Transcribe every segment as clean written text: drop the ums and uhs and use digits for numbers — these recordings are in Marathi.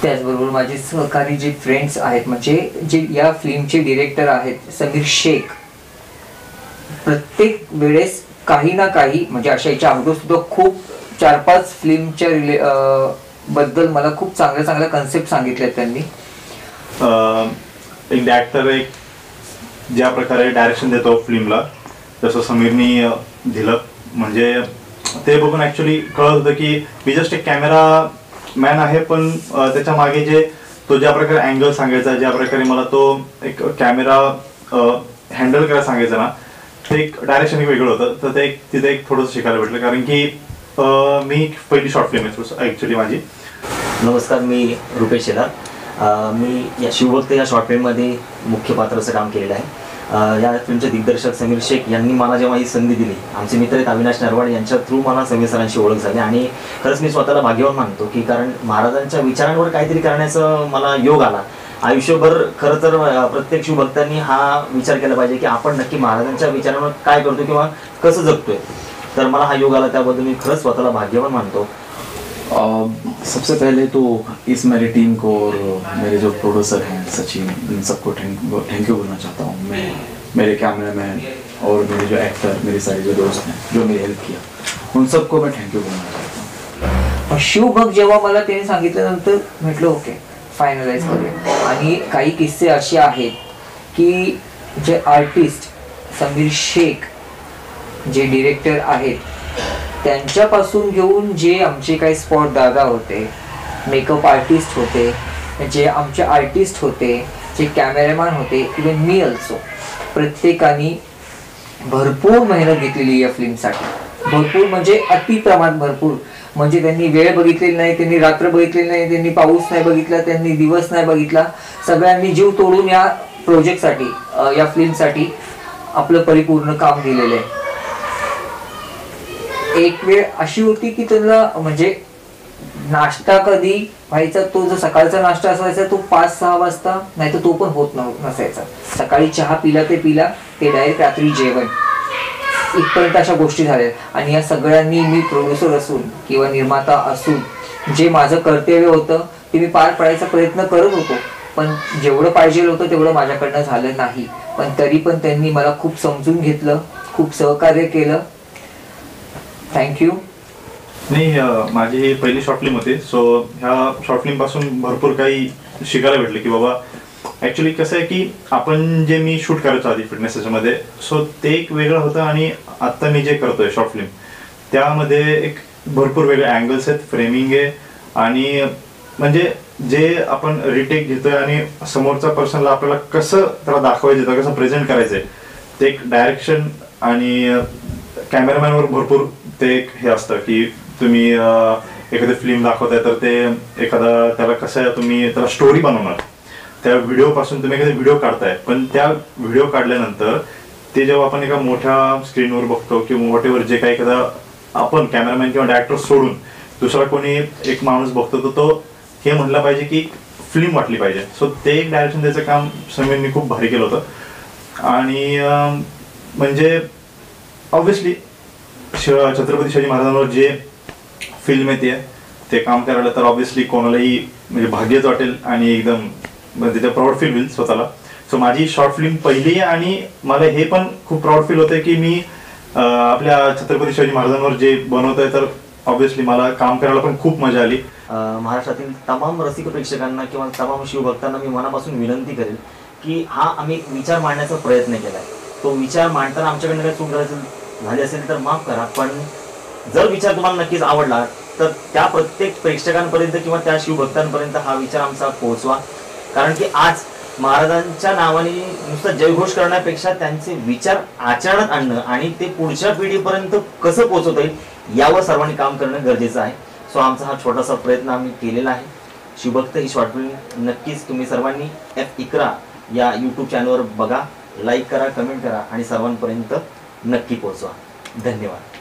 त्याचबरोबर माझे सहकारी जे फ्रेंड्स आहेत, म्हणजे जे या फिल्मचे डिरेक्टर आहेत समीर शेख, प्रत्येक वेळेस काही ना काही, म्हणजे अशा याच्या अगोदर सुद्धा खूप 4-5 फिल्मच्या बद्दल मला खूप चांगल्या चांगल्या कन्सेप्ट सांगितले त्यांनी. एक डायरेक्टर एक ज्या प्रकारे डायरेक्शन देतो फिल्मला, तसं समीरनी दिलं. म्हणजे ते बघून ॲक्च्युली कळत होतं की मी जस्ट एक कॅमेरा मॅन आहे, पण त्याच्या मागे जे तो ज्या प्रकारे अँगल सांगायचा, ज्या प्रकारे मला तो एक कॅमेरा हँडल करायला सांगायचा ना, ते एक डायरेक्शन एक वेगळं होतं. तर ते तिथे एक थोडंसं शिकायला भेटलं, कारण की मी पहिली शॉर्ट फिल्म आहे ॲक्च्युली माझी. नमस्कार, मी रुपेश शेलार. मी या शिवभक्त या शॉर्ट फिल्ममध्ये मुख्य पात्राचं काम केलेलं आहे. या फिल्मचे दिग्दर्शक समीर शेख यांनी मला जेव्हा ही संधी दिली, आमचे मित्र आहेत अविनाश नरवाड, यांच्या थ्रू मला समीर सरांशी ओळख झाली. आणि खरंच मी स्वतःला भाग्यवान मानतो की कारण महाराजांच्या विचारांवर काहीतरी करण्याचं मला योग आला. आयुष्यभर खरं तर प्रत्येक शिवभक्तांनी हा विचार केला पाहिजे की आपण नक्की महाराजांच्या विचारांवर काय करतो किंवा कसं जगतोय. तर मला हा योग आला, त्याबद्दल मी खरंच स्वतःला भाग्यवान मानतो. सबसे पहले तो इस मेरी टीम को और मेरे जो प्रोड्यूसर हैं सचिन, इन सबको थैंक यू बोलना चाहता हूँ. मैं मेरे कैमरामैन और मेरे जो एक्टर, मेरे सारे जो दोस्त हैं जो मेरी हेल्प किया, उन सबको मैं थैंक यू बोलना चाहता हूँ. शिवभक्त जेव्हा मला त्यांनी सांगितल्यानंतर म्हटलं ओके फायनलाइज करूया. आणि काही किस्से असे आहेत की जे आर्टिस्ट समीर शेख जे डिरेक्टर आहेत त्यांच्यापासून घेऊन जे आमचे काही स्पॉट दादा होते, मेकअप आर्टिस्ट होते, जे आमचे आर्टिस्ट होते, जे कॅमेरामॅन होते, इवन मी ऑल्सो, प्रत्येकाने भरपूर मेहनत घेतलेली या फिल्मसाठी. भरपूर म्हणजे अति प्रमाणात भरपूर. म्हणजे त्यांनी वेळ बघितलेली नाही, त्यांनी रात्र बघितलेली नाही, त्यांनी पाऊस नाही बघितला, त्यांनी दिवस नाही बघितला. सगळ्यांनी जीव तोडून या प्रोजेक्टसाठी, या फिल्मसाठी आपलं परिपूर्ण काम दिलेलं आहे. एक वेळ अशी होती की त्यांना म्हणजे नाश्ता कधी व्हायचा, तो जो सकाळचा नाश्ता असायचा तो 5-6 वाजता, नाही तर तो पण होत नसायचा. सकाळी चहा पिला ते डायरेक्ट रात्री जेवण, इथपर्यंत अशा गोष्टी झाल्या. आणि या सगळ्यांनी मी प्रोड्युसर असून किंवा निर्माता असून जे माझं कर्तव्य होतं ते मी पार पाडायचा प्रयत्न करत होतो, पण जेवढं पाहिजे होतं तेवढं माझ्याकडनं झालं नाही. पण तरी पण त्यांनी मला खूप समजून घेतलं, खूप सहकार्य केलं. थँक्यू. नाही, माझी ही पहिली शॉर्ट फिल्म होती. सो ह्या शॉर्ट फिल्मपासून भरपूर काही शिकायला भेटलं की बाबा ॲक्च्युली कसं आहे की आपण जे मी शूट करायचो आधी फिटनेस ह्याच्यामध्ये, सो ते एक वेगळं होतं. आणि आत्ता मी जे करतोय शॉर्ट फिल्म त्यामध्ये एक भरपूर वेगळे अँगल्स आहेत, फ्रेमिंग आहे, आणि म्हणजे जे आपण रिटेक घेतोय आणि समोरच्या पर्सनला आपल्याला कसं त्याला दाखवायचं, कसं प्रेझेंट करायचंय, ते एक डायरेक्शन आणि कॅमेरामॅनवर भरपूर ते एक हे असतं की तुम्ही एखादी फिल्म दाखवताय तर ते एखादा त्याला कसं तुम्ही त्याला स्टोरी बनवणार, त्या व्हिडिओपासून तुम्ही एखादा व्हिडिओ काढताय, पण त्या व्हिडिओ काढल्यानंतर ते जेव्हा आपण एका मोठ्या स्क्रीनवर बघतो किंवा वॉटेवर जे काही एखादा आपण कॅमेरामॅन किंवा डायरेक्टर सोडून दुसरा कोणी एक माणूस बघतो तर तो हे म्हटलं पाहिजे की फिल्म वाटली पाहिजे. सो ते एक डायरेक्शन द्यायचं काम समीरनी खूप भारी केलं होतं. आणि म्हणजे ऑब्व्हियसली छत्रपती शिवाजी महाराजांवर जे फिल्म येते ते काम करायला तर ऑब्व्हियसली कोणालाही म्हणजे भाग्यच वाटेल आणि एकदम म्हणजे ते प्राऊड फील होईल स्वतःला. सो माझी शॉर्ट फिल्म पहिली आहे आणि मला हे पण खूप प्राऊड फील होतं की मी आपल्या छत्रपती शिवाजी महाराजांवर जे बनवतोय, तर ऑब्व्हियसली मला काम करायला पण खूप मजा आली. महाराष्ट्रातील तमाम रसिक प्रेक्षकांना किंवा तमाम शिवभक्तांना मी मनापासून विनंती करेल की हा आम्ही विचार मांडण्याचा प्रयत्न केला आहे. तो विचार मांडताना आमच्याकडनं काही चूक झाली असेल तर माफ करा, पण जर विचार तुम्हाला नक्कीच आवडला तर त्या प्रत्येक प्रेक्षकांपर्यंत किंवा त्या शिवभक्तांपर्यंत हा विचार आमचा पोहोचवा. कारण की आज महाराजांच्या नावाने नुसतं जयघोष करण्यापेक्षा त्यांचे विचार आचरणात आणणं आणि ते पुढच्या पिढीपर्यंत कसं पोहोचवता येईल यावर सर्वांनी काम करणं गरजेचं आहे. सो आमचा हा छोटासा प्रयत्न आम्ही केलेला आहे. शिवभक्त ही शॉर्ट फिल्म नक्कीच तुम्ही सर्वांनी F11 या यूट्यूब चॅनलवर बघा, लाईक करा, कमेंट करा आणि सर्वांपर्यंत नक्की पोहोचवा. धन्यवाद.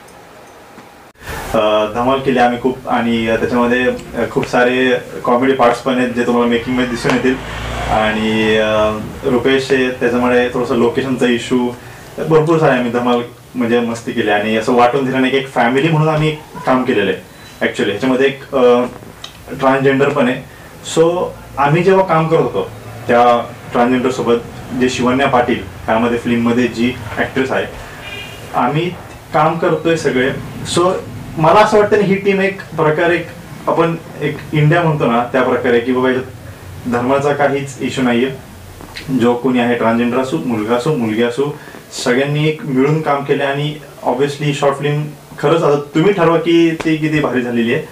धमाल केली आम्ही खूप, आणि त्याच्यामध्ये खूप सारे कॉमेडी पार्ट्स पण आहेत जे तुम्हाला मेकिंगमध्ये दिसून येतील. आणि रुपेश त्याच्यामुळे थोडंसं लोकेशनचा इश्यू, भरपूर सारे आम्ही धमाल म्हणजे मस्ती केली. आणि असं वाटून दिलं नाही की एक फॅमिली म्हणून आम्ही काम केलेलं आहे. ॲक्च्युली ह्याच्यामध्ये एक ट्रान्सजेंडर पण आहे, सो आम्ही जेव्हा काम करत होतो त्या ट्रान्सजेंडर सोबत, जे शिवन्या पाटील त्यामध्ये फिल्ममध्ये जी ॲक्ट्रेस आहे, आम्ही काम करतोय सगळे. सो मला असं वाटतं ना, ही टीम एक प्रकारे आपण एक इंडिया म्हणतो ना त्या प्रकारे, की बाबा याच्यात धर्माचा काहीच इश्यू नाहीये. जो कोणी आहे, ट्रान्सजेंडर असो, मुलगा असो, मुलगी असो, सगळ्यांनी एक मिळून काम केले. आणि ऑब्व्हियसली शॉर्ट फिल्म खरंच आता तुम्ही ठरवा की ती किती भारी झालेली आहे.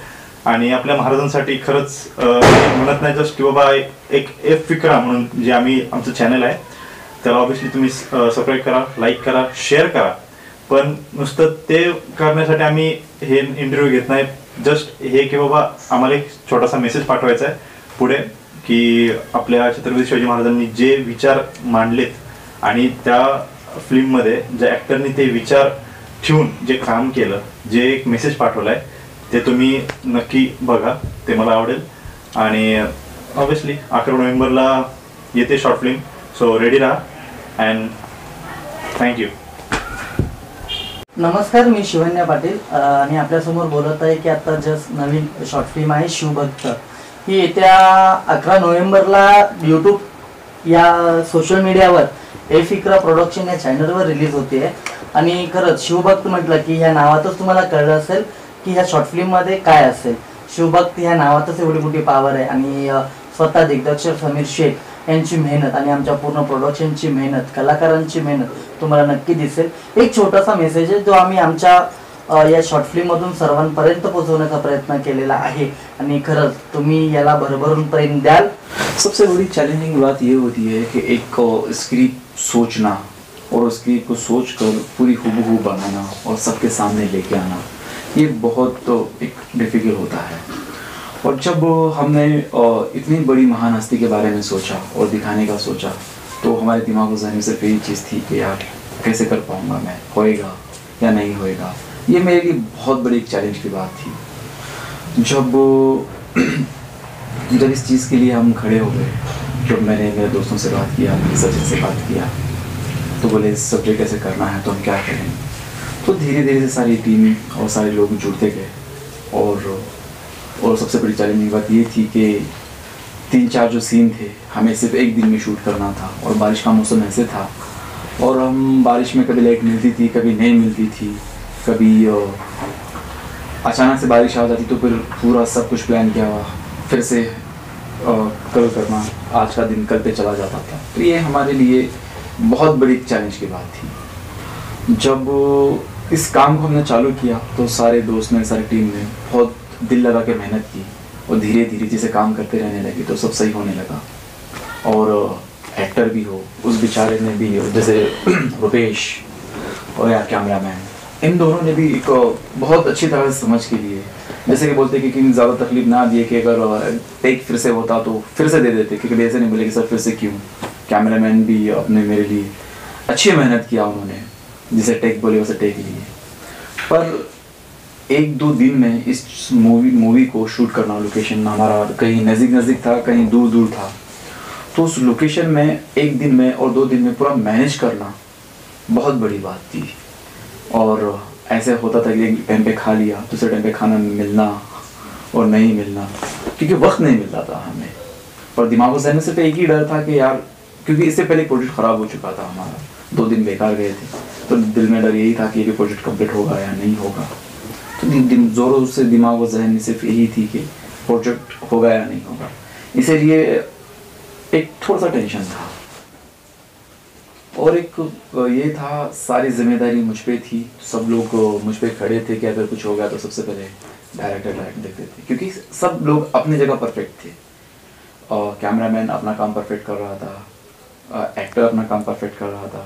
आणि आपल्या महाराजांसाठी खरंच म्हणत नाही जस्ट की बाबा एक फिक्रा म्हणून जे आमचं चॅनल आहे त्याला ऑब्व्हियसली तुम्ही सबस्क्राईब करा, लाईक करा, शेअर करा. पण नुसतं ते करण्यासाठी आम्ही हे इंटरव्ह्यू घेत नाही. जस्ट हे की बाबा आम्हाला एक छोटासा मेसेज पाठवायचा आहे पुढे, की आपल्या छत्रपती शिवाजी महाराजांनी जे विचार मांडलेत आणि त्या फिल्ममध्ये ज्या ॲक्टरनी ते विचार ठेवून जे काम केलं, जे एक मेसेज पाठवला आहे, ते तुम्ही नक्की बघा, ते मला आवडेल. आणि ऑब्व्हियसली 11 नोव्हेंबरला येते शॉर्ट फिल्म. सो रेडी राहा अँड थँक्यू. नमस्कार, मी शिवन्या पाटील आणि आपल्यासमोर बोलत आहे की आता जस्ट नवीन शॉर्ट फिल्म आहे शिवभक्त. ही येत्या 11 नोव्हेंबरला यूट्यूब या सोशल मीडियावर ए फिक्रा प्रोडक्शन या चॅनलवर रिलीज होते. आणि खरंच शिवभक्त म्हटलं की ह्या नावातच तुम्हाला कळलं असेल की ह्या शॉर्ट फिल्ममध्ये काय असेल. शिवभक्त ह्या नावातच एवढी मोठी पावर आहे. आणि स्वतः दिग्दर्शक समीर शेख यांची मेहनत आणि आमच्या पूर्ण प्रोडक्शनची मेहनत, कलाकारांची मेहनत तुम्हाला नक्की दिसेल. एक छोटासा मेसेज आहे जो आम्ही आमच्या या शॉर्ट फिल्ममधून सर्वांपर्यंत पोहोचवण्याचा प्रयत्न केलेला आहे. आणि खरंच तुम्ही याला भरभरून प्रेम द्याल. सबसे बड़ी चैलेंजिंग बात ये होती है कि एक स्क्रिप्ट सोचना और उस स्क्रिप्ट को सोच कर पूरी हूबहू बनाना और सबके सामने लेके आना, ये बहुत एक डिफ़िकल्ट होता है. और जब हमने इतनी बड़ी महान हस्ती के बारे में सोचा और दिखाने का सोचा, तो हमारे दिमाग में जहन में सिर्फ यही चीज़ थी कि यार कैसे कर पाऊँगा मैं, होएगा या नहीं होएगा. ये मेरे लिए बहुत बड़ी एक चैलेंज की बात थी. जब इस चीज़ के लिए हम खड़े हो गए, जब मैंने मेरे दोस्तों से बात किया, मेरे सचिन से बात किया, तो बोले इस सब्जेक्ट कैसे करना है तो हम क्या करें. तो धीरे धीरे से सारी टीम और सारे लोग जुड़ते गए. और सबसे बड़ी चैलेंजिंग बात ये थी कि 3-4 जो सीन थे हमें सिर्फ एक दिन में शूट करना था. और बारिश का मौसम ऐसे था और हम बारिश में कभी लाइट मिलती थी, कभी नहीं मिलती थी, कभी अचानक से बारिश आ जाती, तो फिर पूरा सब कुछ प्लान किया हुआ फिर से कल करना, आज का दिन कल पे चला जाता था. तो ये हमारे लिए बहुत बड़ी चैलेंज की बात थी. जब इस काम को हमने चालू किया तो सारे दोस्त ने, सारी टीम ने बहुत दिल लगा के मेहनत की. और धीरे धीरे जैसे काम करते रहने लगे तो सब सही होने लगा. और एक्टर भी हो, उस बेचारे ने भी, जैसे रुपेश और या कैमरामैन, इन दोनों ने भी एक बहुत अच्छी तरह से समझ के लिए, जैसे कि बोलते कि ज़्यादा तकलीफ ना दिए कि अगर टेक फिर से होता तो फिर से दे देते, क्योंकि ऐसे नहीं बोले कि सर फिर से क्यों. कैमरामैन भी अपने मेरे लिए अच्छी मेहनत किया उन्होंने, जिसे टेक बोले वैसे टेक लिए. पर 1-2 दिन में इस मूवी को शूट करना, लोकेशन हमारा कहीं नज़दीक था, कहीं दूर था. तो उस लोकेशन में 1 दिन में और 2 दिन में पूरा मैनेज करना बहुत बड़ी बात थी. और ऐसे होता था कि एक टाइम पे खा लिया, दूसरे टाइम पे खाना मिलना और नहीं मिलना, क्योंकि वक्त नहीं मिलता था हमें. और दिमाग में सिर्फ एक ही डर था कि यार, क्योंकि इससे पहले प्रोजेक्ट ख़राब हो चुका था हमारा, 2 दिन बेकार गए थे, तो दिल में डर यही था कि ये प्रोजेक्ट कंप्लीट होगा या नहीं होगा. तो ज़ोरों से दिमाग व जहन में सिर्फ यही थी कि प्रोजेक्ट होगा या नहीं होगा. इसीलिए एक थोड़ा सा टेंशन था. और एक ये था, सारी जिम्मेदारी मुझ पे थी. सब लोग मुझ पे खड़े थे कि अगर कुछ हो गया तो सबसे पहले डायरेक्टर देखते थे, क्योंकि सब लोग अपनी जगह परफेक्ट थे. कैमरामैन अपना काम परफेक्ट कर रहा था, एक्टर अपना काम परफेक्ट कर रहा था,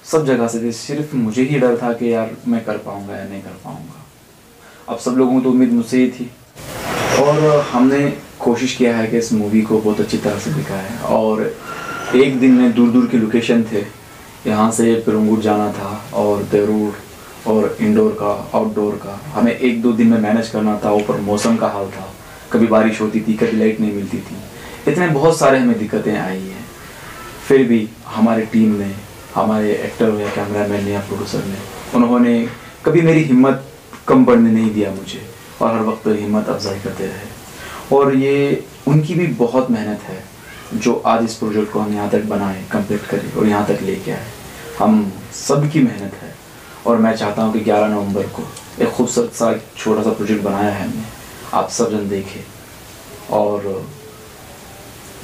सब जगह से थे. सिर्फ मुझे ही डर था कि यार मैं कर पाऊँगा या नहीं कर पाऊँगा. अब सब लोगों को तो उम्मीद मुझसे ही थी. और हमने कोशिश किया है कि इस मूवी को बहुत अच्छी तरह से दिखाएं. और एक दिन में दूर के लोकेशन थे. यहाँ से पिरंगुर जाना था और देरूर और इंडोर का, आउटडोर का, हमें 1-2 दिन में मैनेज करना था. ऊपर मौसम का हाल था, कभी बारिश होती थी, कभी लाइट नहीं मिलती थी. इतने बहुत सारे हमें दिक्कतें आई हैं. फिर भी हमारी टीम ने, हमारे एक्टर या कैमरामैन या प्रोड्यूसर ने, उन्होंने कभी मेरी हिम्मत कम पड़ने नहीं दिया मुझे, और हर वक्त हिम्मत अफजाई करते रहे. और ये उनकी भी बहुत मेहनत है जो आज इस प्रोजेक्ट को हम यहाँ तक बनाए, कंप्लीट करें और यहाँ तक लेके आए। हम सब की मेहनत है और मैं चाहता हूँ कि 11 नवंबर को एक खूबसूरत सा छोटा सा प्रोजेक्ट बनाया है हमने, आप सब जन देखें और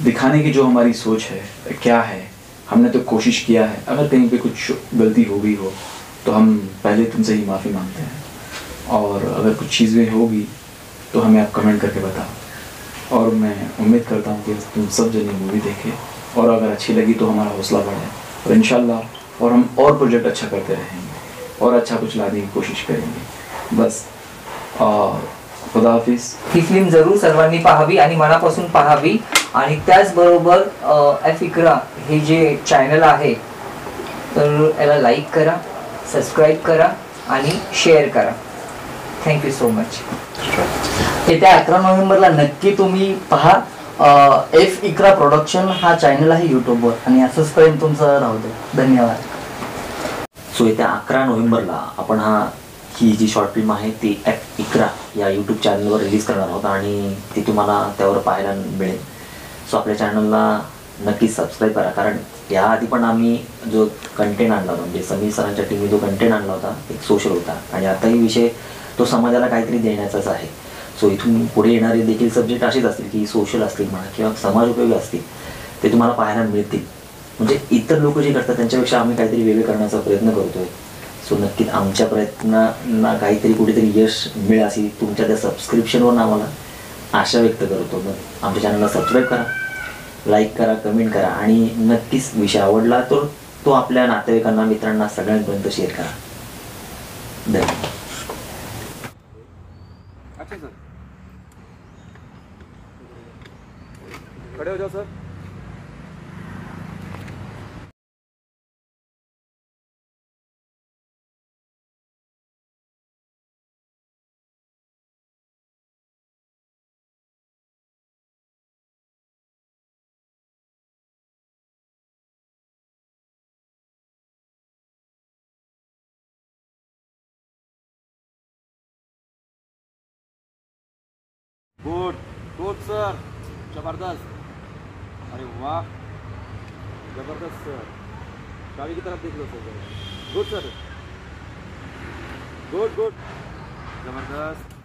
दिखाने की जो हमारी सोच है क्या है। हमने तो कोशिश किया है, अगर कहीं पे कुछ गलती हो गई हो तो हम पहले तुमसे ही माफ़ी मांगते हैं, और अगर कुछ चीज़ें होगी तो हमें आप कमेंट करके बताओ। और मैं उम्मीद करता हूँ कि तुम सब जन मूवी देखें और अगर अच्छी लगी तो हमारा हौसला बढ़े और इंशाल्लाह और हम और प्रोजेक्ट अच्छा करते रहेंगे और अच्छा कुछ लाने की कोशिश करेंगे। बस खुदा हाफिज। ही फिल्म जरूर सर्वांनी पाहावी आणि मनापासून पाहावी आणि त्याचबरोबर एफ इकरा हे जे चॅनल आहे तर याला लाईक करा, सबस्क्राईब करा आणि शेअर करा. Thank you so much. येत्या 11 नोव्हेंबरला नक्की तुम्ही पहा. एफ इकरा प्रोडक्शन हा चॅनल आहे यूट्यूबवर आणि असंच पर्यंत तुमचं राहू दे. धन्यवाद. सो येत्या 11 नोव्हेंबरला आपण ही जी शॉर्ट फिल्म आहे ती एफ इकरा या यूट्यूब चॅनलवर रिलीज करणार आहोत आणि ती तुम्हाला त्यावर पाहायला मिळेल. सो आपल्या चॅनलला नक्कीच सबस्क्राईब करा, कारण याआधी पण आम्ही जो कंटेंट आणला होता म्हणजे समीर सरांच्या टीमने जो कंटेंट आणला होता एक सोशल होता आणि आताही विषय तो समाजाला काहीतरी देण्याचाच आहे. सो इथून पुढे येणारे देखील सब्जेक्ट असेच असतील की सोशल असतील म्हणा किंवा समाज उपयोगी असतील, ते तुम्हाला पाहायला मिळतील. म्हणजे इतर लोक जे करतात त्यांच्यापेक्षा आम्ही काहीतरी वेगळे करण्याचा प्रयत्न करतोय. सो नक्कीच आमच्या प्रयत्नांना काहीतरी कुठेतरी यश मिळेल अशी तुमच्या त्या सबस्क्रिप्शनवर आम्हाला आशा व्यक्त करतो. मग आमच्या चॅनलला सबस्क्राईब करा, लाईक करा, कमेंट करा आणि नक्कीच विषय आवडला तर तो आपल्या नातेवाईकांना, मित्रांना सगळ्यांपर्यंत शेअर करा. धन्यवाद. खड़े हो जाओ सर. गुड गुड सर, जबरदस्त. अरे वाह, जबरदस्त सर. गाड़ी की तरफ देख low sir. Good sir, good good, जबरदस्त.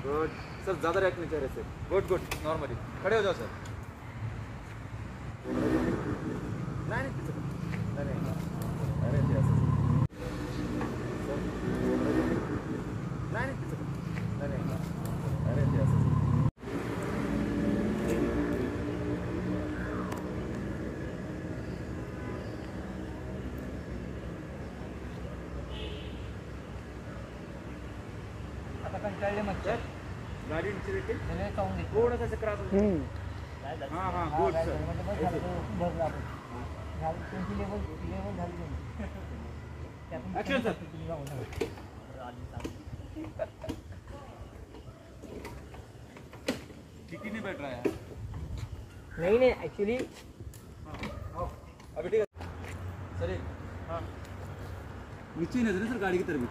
गुड सर, ज़्यादा रैक नहीं चेहरे से. गुड गुड, नॉर्मली खड़े हो जाओ सर. नहीं नहीं नहीं, अरे नहीं नहीं अरे कंटाळले मग गाड़ी नीचे लेके खाऊन घे. थोड़ा सा चक्कर हाँ हाँ good sir. Action sir. Kitty नहीं बैठ रहा है. नाही नाही ऍक्च्युली अभी ठीक है सर. हाँ नीचे नजर है सर गाड़ी की तरफ.